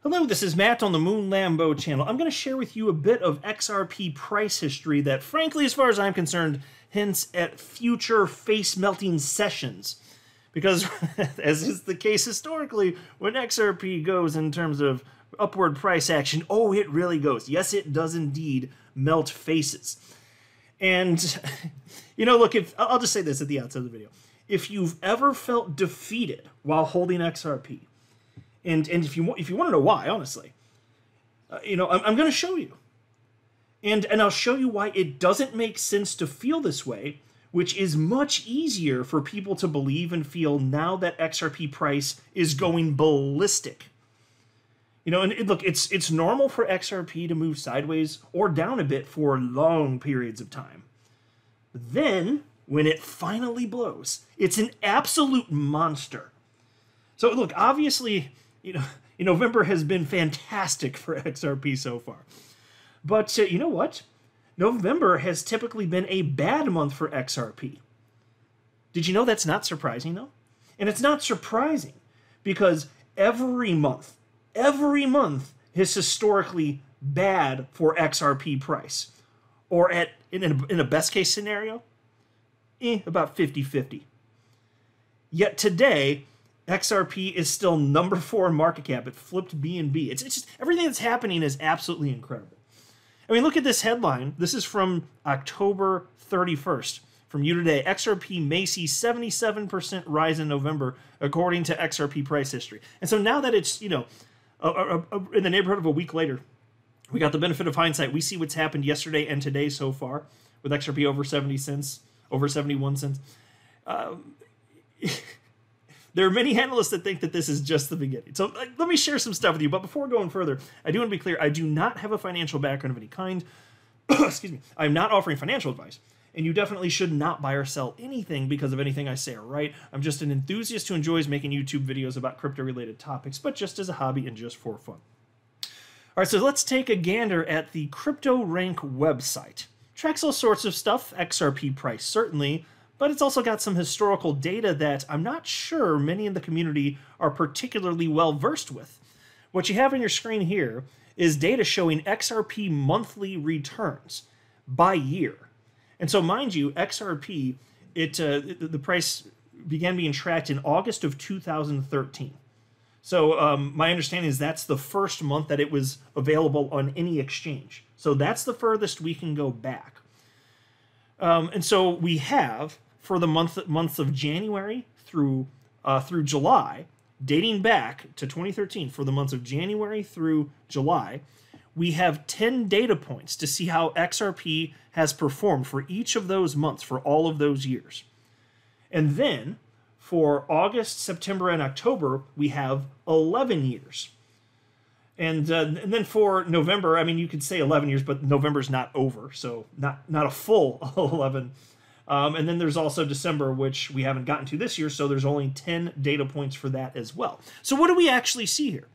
Hello, this is Matt on the Moon Lambo channel. I'm going to share with you a bit of XRP price history that, frankly, as far as I'm concerned, hints at future face-melting sessions. Because, as is the case historically, when XRP goes in terms of upward price action, oh, it really goes. Yes, it does indeed melt faces. And, you know, look, I'll just say this at the outset of the video. If you've ever felt defeated while holding XRP, and if you want to know why, honestly, I'm going to show you, and I'll show you why it doesn't make sense to feel this way, which is much easier for people to believe and feel now that XRP price is going ballistic. You know, and look, it's normal for XRP to move sideways or down a bit for long periods of time. But then, when it finally blows, it's an absolute monster. So look, obviously, November has been fantastic for XRP so far. But you know what? November has typically been a bad month for XRP. Did you know that's not surprising, though? And it's not surprising because every month is historically bad for XRP price. Or in a best case scenario, about 50-50. Yet today, XRP is still number 4 in market cap. It flipped BNB. It's just, everything that's happening is absolutely incredible. I mean, look at this headline. This is from October 31st. From You Today, XRP may see 77% rise in November, according to XRP price history. And so now that it's, in the neighborhood of a week later, we got the benefit of hindsight. We see what's happened yesterday and today so far, with XRP over 70 cents, over 71 cents. There are many analysts that think that this is just the beginning. So let me share some stuff with you. But before going further, I do want to be clear. I do not have a financial background of any kind. Excuse me. I'm not offering financial advice. And you definitely should not buy or sell anything because of anything I say or write. I'm just an enthusiast who enjoys making YouTube videos about crypto-related topics, but just as a hobby and just for fun. All right, so let's take a gander at the CryptoRank website. Tracks all sorts of stuff, XRP price certainly, but it's also got some historical data that I'm not sure many in the community are particularly well versed with. What you have on your screen here is data showing XRP monthly returns by year. And so mind you, XRP, the price began being tracked in August of 2013. So my understanding is that's the first month that it was available on any exchange. So that's the furthest we can go back. And so we have, for the months of January through July, dating back to 2013, for the months of January through July, we have 10 data points to see how XRP has performed for each of those months for all of those years. And then for August, September, and October, we have 11 years. And then for November, I mean, you could say 11 years, but November's not over, so not a full 11. And then there's also December, which we haven't gotten to this year, so there's only 10 data points for that as well. So what do we actually see here?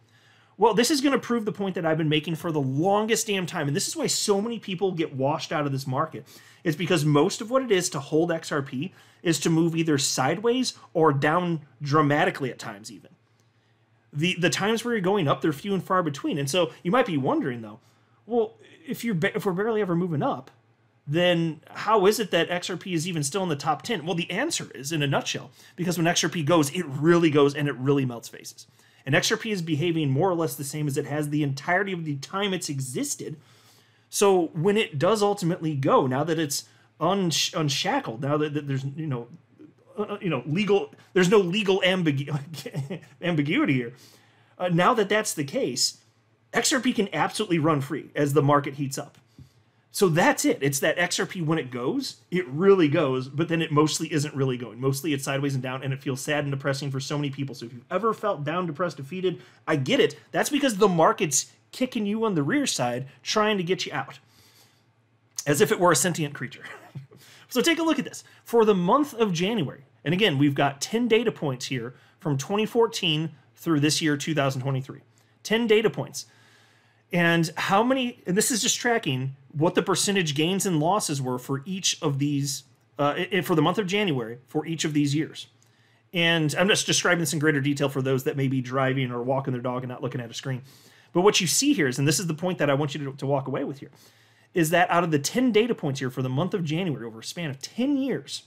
Well, this is going to prove the point that I've been making for the longest damn time, and this is why so many people get washed out of this market. It's because most of what it is to hold XRP is to move either sideways or down dramatically at times even. The times where you're going up, they're few and far between. And so you might be wondering, though, well, if we're barely ever moving up, then how is it that XRP is even still in the top 10? Well, the answer is, in a nutshell, because when XRP goes, it really goes and it really melts faces. And XRP is behaving more or less the same as it has the entirety of the time it's existed. So when it does ultimately go, now that it's unshackled, now that there's there's no legal ambiguity here. Now that that's the case, XRP can absolutely run free as the market heats up. So that's it. It's that XRP, when it goes, it really goes, but then it mostly isn't really going. Mostly it's sideways and down, and it feels sad and depressing for so many people. So if you've ever felt down, depressed, defeated, I get it. That's because the market's kicking you on the rear side, trying to get you out. As if it were a sentient creature. So take a look at this. For the month of January, and again, we've got 10 data points here from 2014 through this year, 2023. 10 data points. And how many, and this is just tracking what the percentage gains and losses were for each of these, for the month of January, for each of these years. And I'm just describing this in greater detail for those that may be driving or walking their dog and not looking at a screen. But what you see here is, and this is the point that I want you to walk away with here, is that out of the 10 data points here for the month of January over a span of 10 years,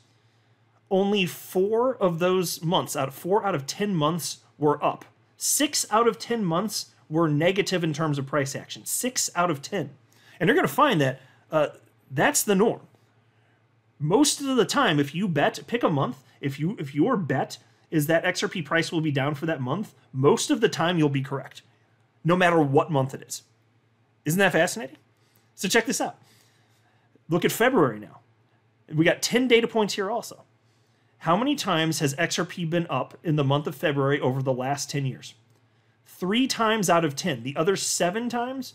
only 4 of those months, 4 out of 10 months were up. 6 out of 10 months were negative in terms of price action. 6 out of 10. And you're going to find that that's the norm. Most of the time, if you bet, pick a month, if your bet is that XRP price will be down for that month, most of the time you'll be correct, no matter what month it is. Isn't that fascinating? So check this out. Look at February now. We got 10 data points here also. How many times has XRP been up in the month of February over the last 10 years? 3 times out of 10. The other 7 times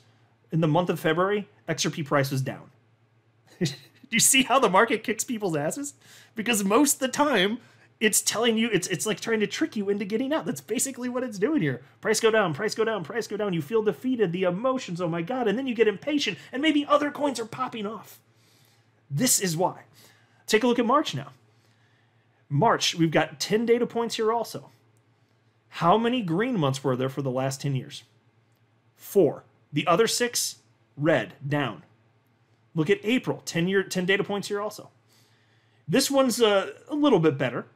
in the month of February, XRP price was down. Do you see how the market kicks people's asses? Because most of the time, it's telling you, it's like trying to trick you into getting out. That's basically what it's doing here. Price go down, price go down, price go down. You feel defeated, the emotions, oh my God, and then you get impatient, and maybe other coins are popping off. This is why. Take a look at March now. March, we've got 10 data points here also. How many green months were there for the last 10 years? 4. The other 6, red, down. Look at April, 10 data points here also. This one's a little bit better.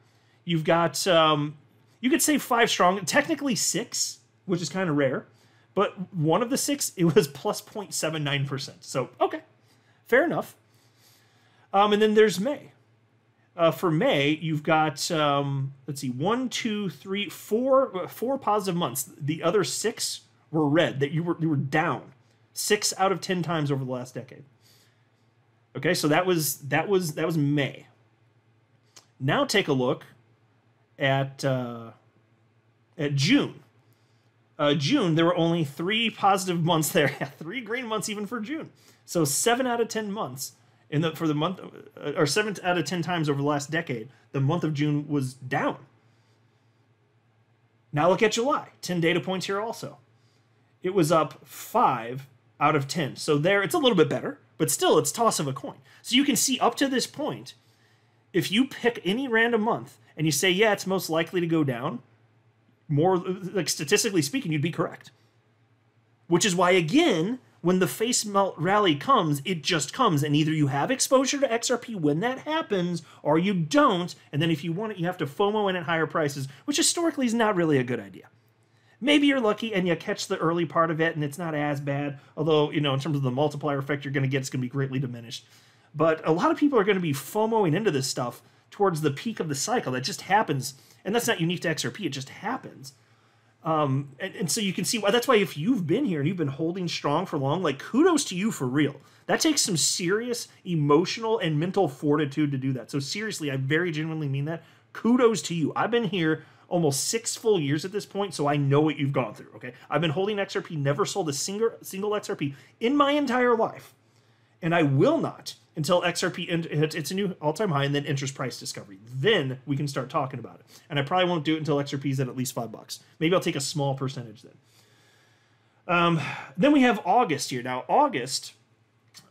You've got, you could say 5 strong, technically 6, which is kind of rare. But one of the 6, it was plus 0.79%. So, okay, fair enough. And then there's May. For May, you've got, let's see, 1, 2, 3, 4 positive months. The other 6 were red, that you were down 6 out of 10 times over the last decade. Okay, so that was May. Now take a look at June. June, there were only 3 positive months there. 3 green months even for June. So 7 out of 10 months. For the month, or 7 out of 10 times over the last decade, the month of June was down. Now look at July. 10 data points here also. It was up 5 out of 10. So there, it's a little bit better, but still, it's toss of a coin. So you can see up to this point, if you pick any random month and you say, yeah, it's most likely to go down, more like statistically speaking, you'd be correct. Which is why, again, when the face melt rally comes, it just comes, and either you have exposure to XRP when that happens, or you don't, and then if you want it, you have to FOMO in at higher prices, which historically is not really a good idea. Maybe you're lucky and you catch the early part of it, and it's not as bad, although, in terms of the multiplier effect you're going to get, it's going to be greatly diminished. But a lot of people are going to be FOMOing into this stuff towards the peak of the cycle. That just happens, and that's not unique to XRP, it just happens. And so you can see why. That's why if you've been here and you've been holding strong for long, like, kudos to you for real. That takes some serious emotional and mental fortitude to do that. So seriously, I very genuinely mean that. Kudos to you. I've been here almost 6 full years at this point, so I know what you've gone through, okay? I've been holding XRP, never sold a single XRP in my entire life. And I will not until XRP hits its a new all-time high and then enters price discovery. Then we can start talking about it. And I probably won't do it until XRP is at least $5. Maybe I'll take a small percentage then. Then we have August here. Now, August,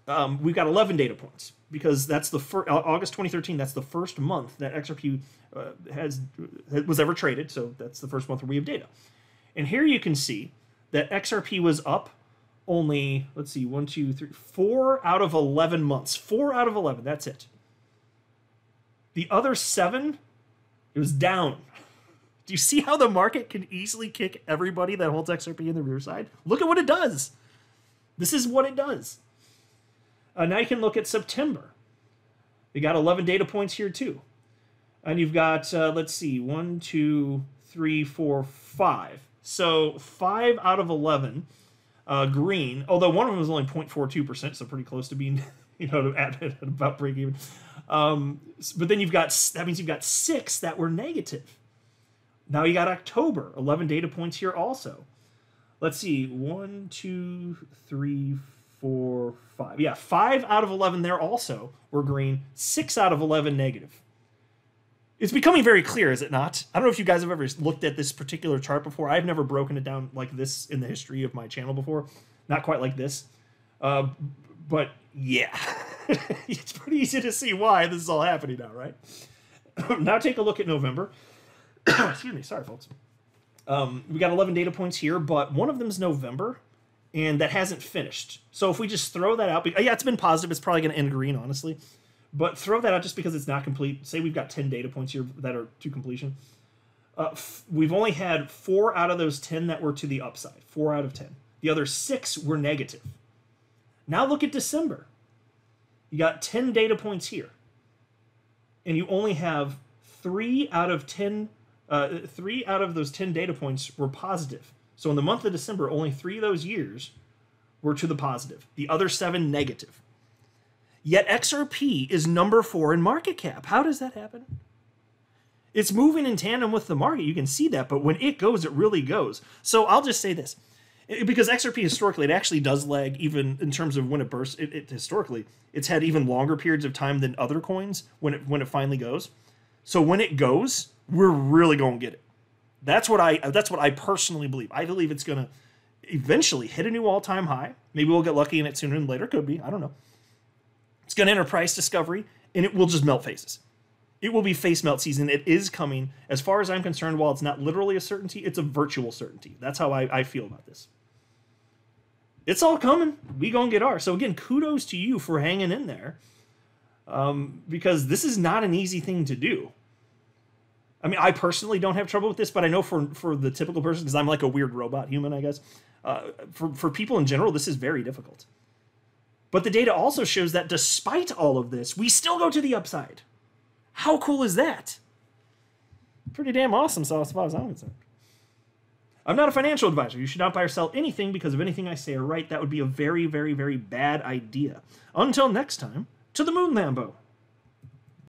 we've got 11 data points because that's the first, August 2013, that's the first month that XRP was ever traded. So that's the first month where we have data. And here you can see that XRP was up only, let's see, 1, 2, 3, 4 out of 11 months. 4 out of 11, that's it. The other 7, it was down. Do you see how the market can easily kick everybody that holds XRP in the rear side? Look at what it does. This is what it does. Now you can look at September. You got 11 data points here too. And you've got, let's see, 1, 2, 3, 4, 5. So 5 out of 11 green, although one of them was only 0.42%, so pretty close to being, at about break even. But then that means you've got 6 that were negative. Now you got October, 11 data points here also. Let's see, 1, 2, 3, 4, 5. Yeah, 5 out of 11 there also were green, 6 out of 11 negative. It's becoming very clear, is it not? I don't know if you guys have ever looked at this particular chart before. I've never broken it down like this in the history of my channel before. Not quite like this. But yeah, it's pretty easy to see why this is all happening now, right? Now take a look at November. Excuse me, sorry folks. We got 11 data points here, but one of them is November. and that hasn't finished. So if we just throw that out, yeah, it's been positive. It's probably going to end green, honestly. But throw that out just because it's not complete. Say we've got 10 data points here that are to completion. We've only had 4 out of those 10 that were to the upside. 4 out of 10. The other 6 were negative. Now look at December. You got 10 data points here. And you only have 3 out of 10. 3 out of those 10 data points were positive. So in the month of December, only 3 of those years were to the positive. The other 7 negative. Yet XRP is number 4 in market cap. How does that happen? It's moving in tandem with the market. You can see that, but when it goes, it really goes. So I'll just say this. Because XRP historically, it actually does lag even in terms of when it bursts. Historically, it's had even longer periods of time than other coins when it finally goes. So when it goes, we're really going to get it. That's what I personally believe. I believe it's going to eventually hit a new all-time high. Maybe we'll get lucky in it sooner than later. Could be. I don't know. It's going to enter price discovery, and it will just melt faces. It will be face melt season. It is coming. As far as I'm concerned, while it's not literally a certainty, it's a virtual certainty. That's how I feel about this. It's all coming. We gonna get ours. So again, kudos to you for hanging in there, because this is not an easy thing to do. I mean, I personally don't have trouble with this, but I know for the typical person, because I'm like a weird robot human, I guess. For people in general, this is very difficult. But the data also shows that despite all of this, we still go to the upside. How cool is that? Pretty damn awesome, so as far as I'm concerned. I'm not a financial advisor. You should not buy or sell anything because of anything I say or write. That would be a very, very, very bad idea. Until next time, to the moon, Lambo.